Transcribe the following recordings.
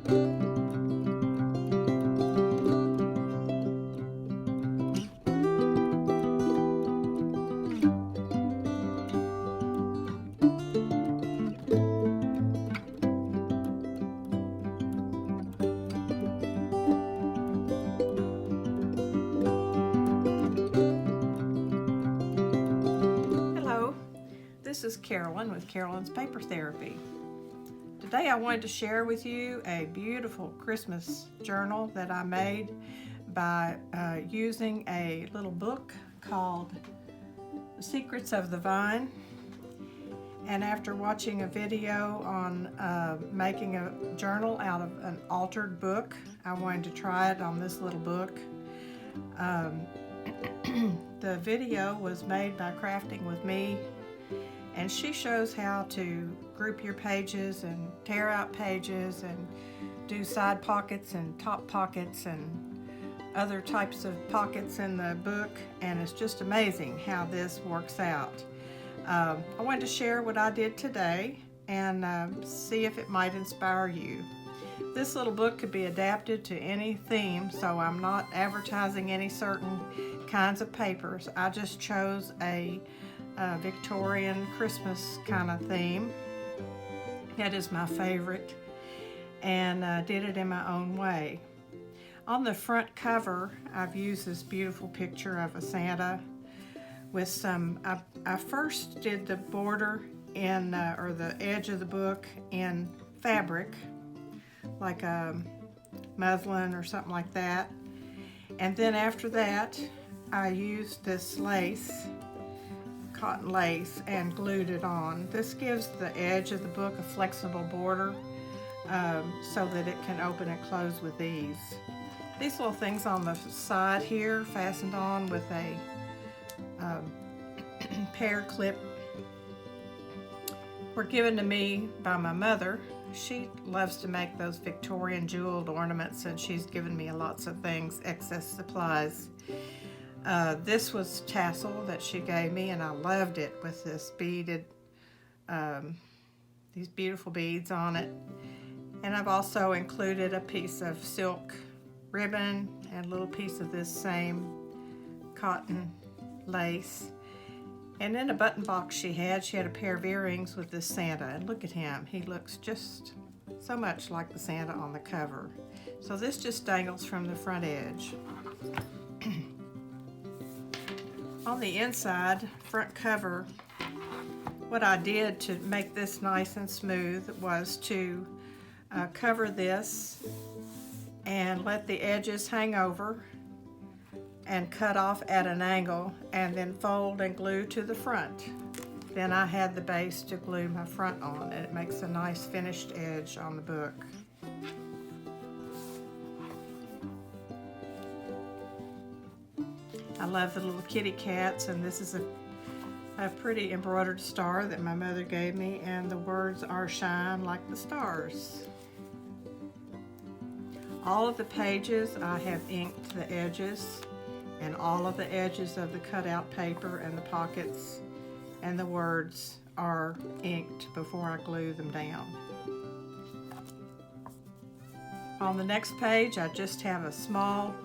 This is Carolyn with Carolyn's Paper Therapy. Today I wanted to share with you a beautiful Christmas journal that I made by using a little book called The Secrets of the Vine. And after watching a video on making a journal out of an altered book, I wanted to try it on this little book. The video was made by Crafting with Me, and she shows how to group your pages and tear out pages and do side pockets and top pockets and other types of pockets in the book, and it's just amazing how this works out. I wanted to share what I did today and see if it might inspire you. This little book could be adapted to any theme, so I'm not advertising any certain kinds of papers. I just chose a Victorian Christmas kind of theme. That is my favorite, and did it in my own way. On the front cover, I've used this beautiful picture of a Santa with some, I first did the border in, or the edge of the book in fabric, like a muslin or something like that. And then after that, I used this lace, cotton lace, and glued it on. This gives the edge of the book a flexible border so that it can open and close with ease. These little things on the side here fastened on with a pear clip were given to me by my mother. She loves to make those Victorian jeweled ornaments, and she's given me lots of things, excess supplies. This was tassel that she gave me, and I loved it with this beaded, these beautiful beads on it. And I've also included a piece of silk ribbon and a little piece of this same cotton lace. And in a button box she had a pair of earrings with this Santa. And look at him, he looks just so much like the Santa on the cover. So this just dangles from the front edge. On the inside, front cover, what I did to make this nice and smooth was to cover this and let the edges hang over and cut off at an angle, and then fold and glue to the front. Then I had the base to glue my front on, and it makes a nice finished edge on the book. I love the little kitty cats, and this is a pretty embroidered star that my mother gave me, and the words are "Shine like the stars." All of the pages I have inked the edges, and all of the edges of the cutout paper and the pockets and the words are inked before I glue them down. On the next page, I just have a small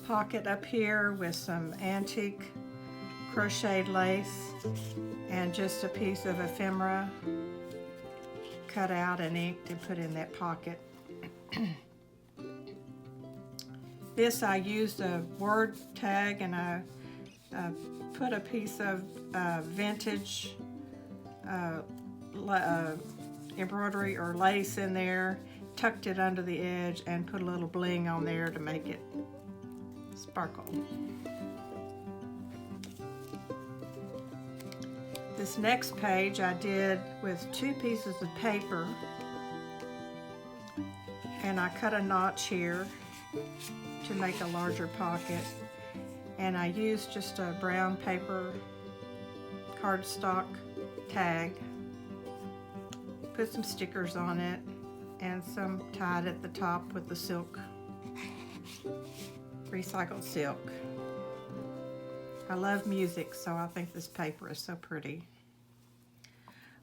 pocket up here with some antique crocheted lace and just a piece of ephemera cut out and inked and put in that pocket. This I used a word tag, and I put a piece of vintage embroidery or lace in there, tucked it under the edge, and put a little bling on there to make it sparkle. This next page I did with two pieces of paper, and I cut a notch here to make a larger pocket, and I used just a brown paper cardstock tag, put some stickers on it, and some tied at the top with the silk, recycled silk. I love music, so I think this paper is so pretty.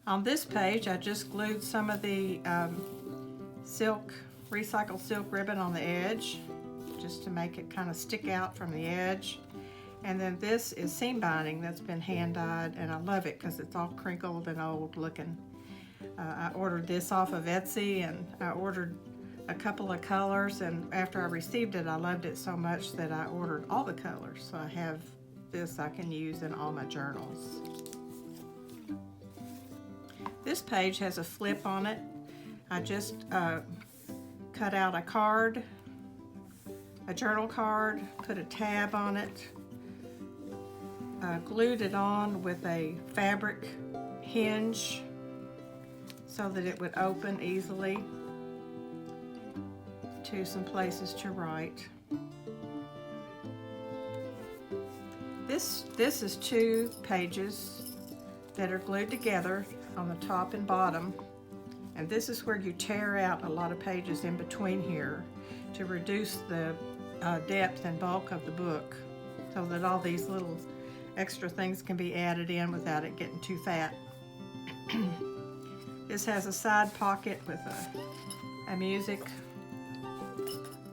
On this page, I just glued some of the silk recycled silk ribbon on the edge, just to make it kind of stick out from the edge. And then this is seam binding that's been hand dyed, and I love it because it's all crinkled and old looking. I ordered this off of Etsy, and I ordered a couple of colors, and after I received it I loved it so much that I ordered all the colors. So I have this I can use in all my journals. This page has a flip on it. I just cut out a card, a journal card, put a tab on it, glued it on with a fabric hinge so that it would open easily to some places to write. This is 2 pages that are glued together on the top and bottom, and this is where you tear out a lot of pages in between here to reduce the depth and bulk of the book, so that all these little extra things can be added in without it getting too fat. This has a side pocket with a music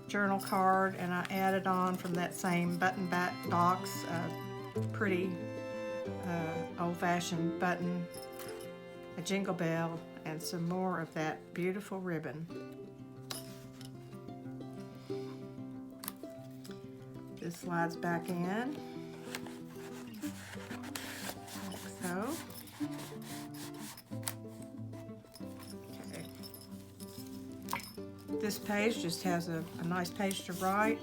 journal card, and I added on from that same button back box a pretty old-fashioned button, a jingle bell, and some more of that beautiful ribbon. This slides back in, like so. Okay. This page just has a nice page to write.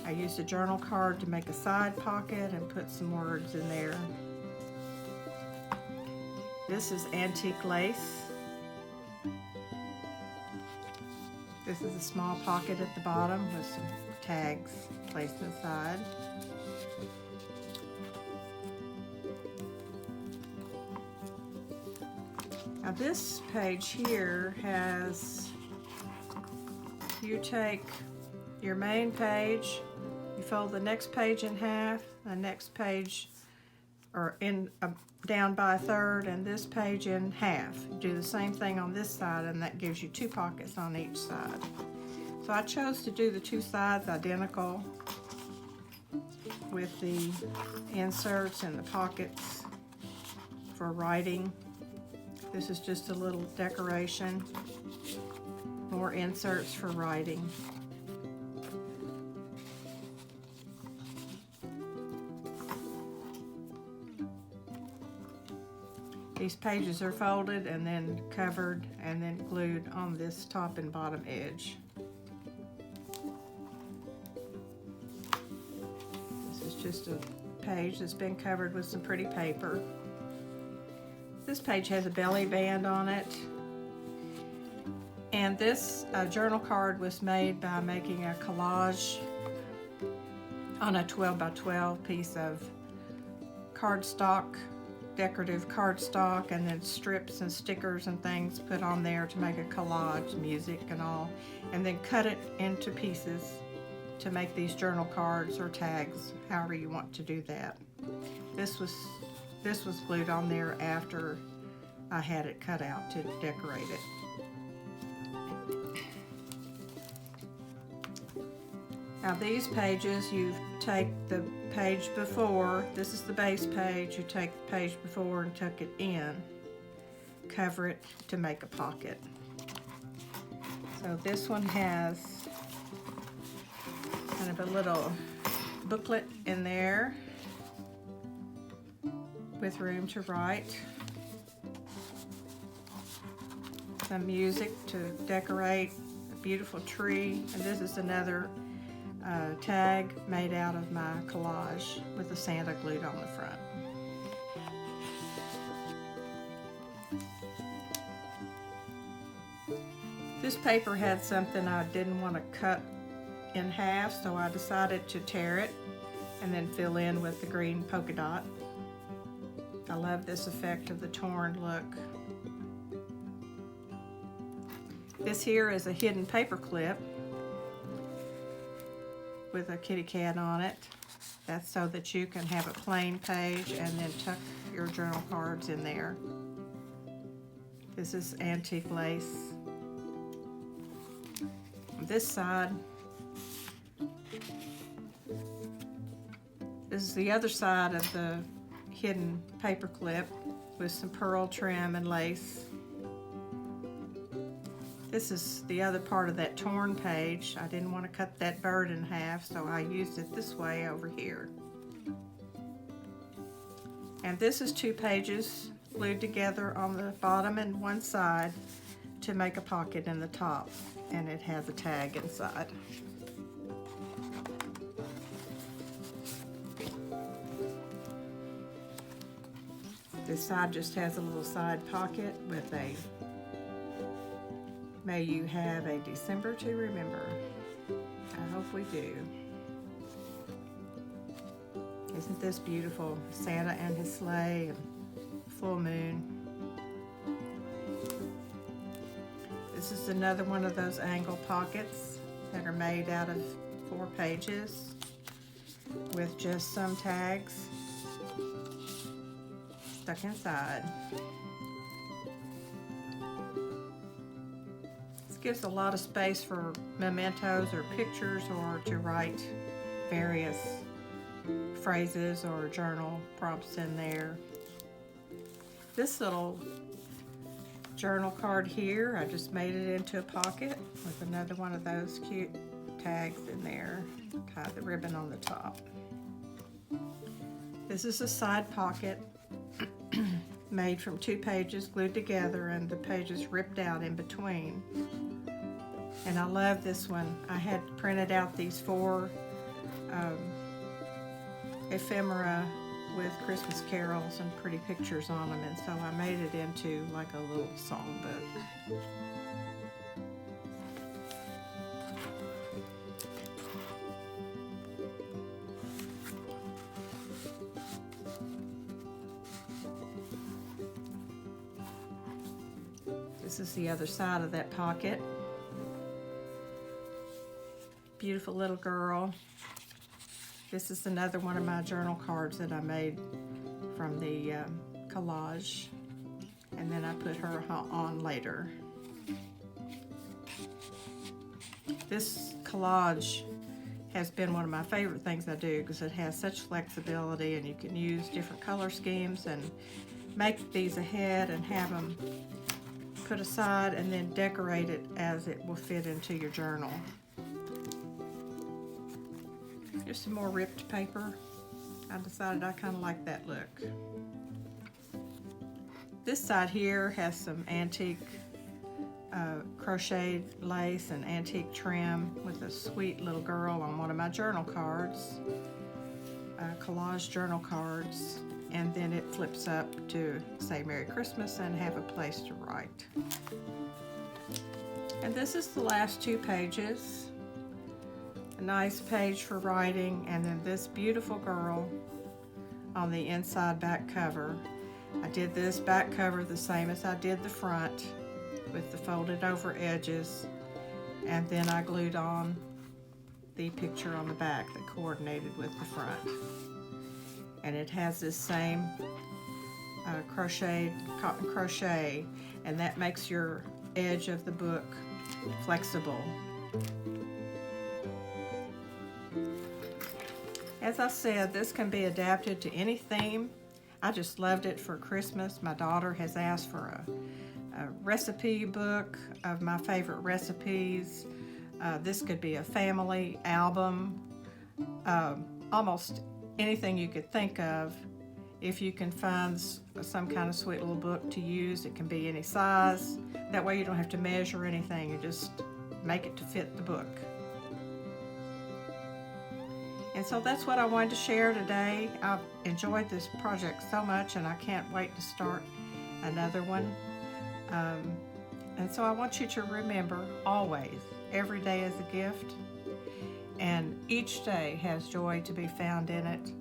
I used a journal card to make a side pocket and put some words in there. This is antique lace. This is a small pocket at the bottom with some tags placed inside. Now this page here has, you take your main page, you fold the next page in half, the next page or in down by a third, and this page in half. You do the same thing on this side, and that gives you 2 pockets on each side. So I chose to do the 2 sides identical with the inserts and the pockets for writing. This is just a little decoration. More inserts for writing. These pages are folded and then covered and then glued on this top and bottom edge. This is just a page that's been covered with some pretty paper. This page has a belly band on it. And this journal card was made by making a collage on a 12 by 12 piece of cardstock, decorative cardstock, and then strips and stickers and things put on there to make a collage, music and all, and then cut it into pieces to make these journal cards or tags, however you want to do that. This was glued on there after I had it cut out to decorate it. Now these pages, you take the page before, this is the base page, you take the page before and tuck it in, cover it to make a pocket. So this one has kind of a little booklet in there with room to write. Some music to decorate, a beautiful tree, and this is another tag made out of my collage with the Santa glued on the front. This paper had something I didn't want to cut in half, so I decided to tear it and then fill in with the green polka dot. I love this effect of the torn look. This here is a hidden paper clip with a kitty cat on it. That's so that you can have a plain page and then tuck your journal cards in there. This is antique lace. This side, this is the other side of the hidden paper clip with some pearl trim and lace. This is the other part of that torn page. I didn't want to cut that bird in half, so I used it this way over here. And this is 2 pages glued together on the bottom and one side to make a pocket in the top, and it has a tag inside. This side just has a little side pocket with a "May you have a December to remember." I hope we do. Isn't this beautiful? Santa and his sleigh and full moon. This is another one of those angle pockets that are made out of 4 pages with just some tags stuck inside. This gives a lot of space for mementos or pictures, or to write various phrases or journal prompts in there. This little journal card here, I just made it into a pocket with another one of those cute tags in there. Tied the ribbon on the top. This is a side pocket made from 2 pages glued together and the pages ripped out in between. And I love this one. I had printed out these 4 ephemera with Christmas carols and pretty pictures on them, and so I made it into like a little songbook. This is the other side of that pocket. Beautiful little girl. This is another one of my journal cards that I made from the collage, and then I put her on later. This collage has been one of my favorite things I do because it has such flexibility, and you can use different color schemes and make these ahead and have them put aside and then decorate it as it will fit into your journal. Here's some more ripped paper. I decided I kind of like that look. This side here has some antique crocheted lace and antique trim with a sweet little girl on one of my journal cards, collage journal cards, and then it flips up to say Merry Christmas and have a place to write. And this is the last 2 pages. A nice page for writing, and then this beautiful girl on the inside back cover. I did this back cover the same as I did the front with the folded over edges, and then I glued on the picture on the back that coordinated with the front. And it has this same cotton crochet, and that makes your edge of the book flexible. As I said, this can be adapted to any theme. I just loved it for Christmas. My daughter has asked for a recipe book of my favorite recipes. This could be a family album, almost anything you could think of. If you can find some kind of sweet little book to use, it can be any size. That way you don't have to measure anything, you just make it to fit the book. And so that's what I wanted to share today. I've enjoyed this project so much, and I can't wait to start another one. And so I want you to remember always, every day is a gift, and each day has joy to be found in it,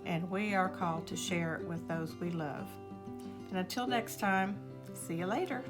and we are called to share it with those we love. And until next time, see you later.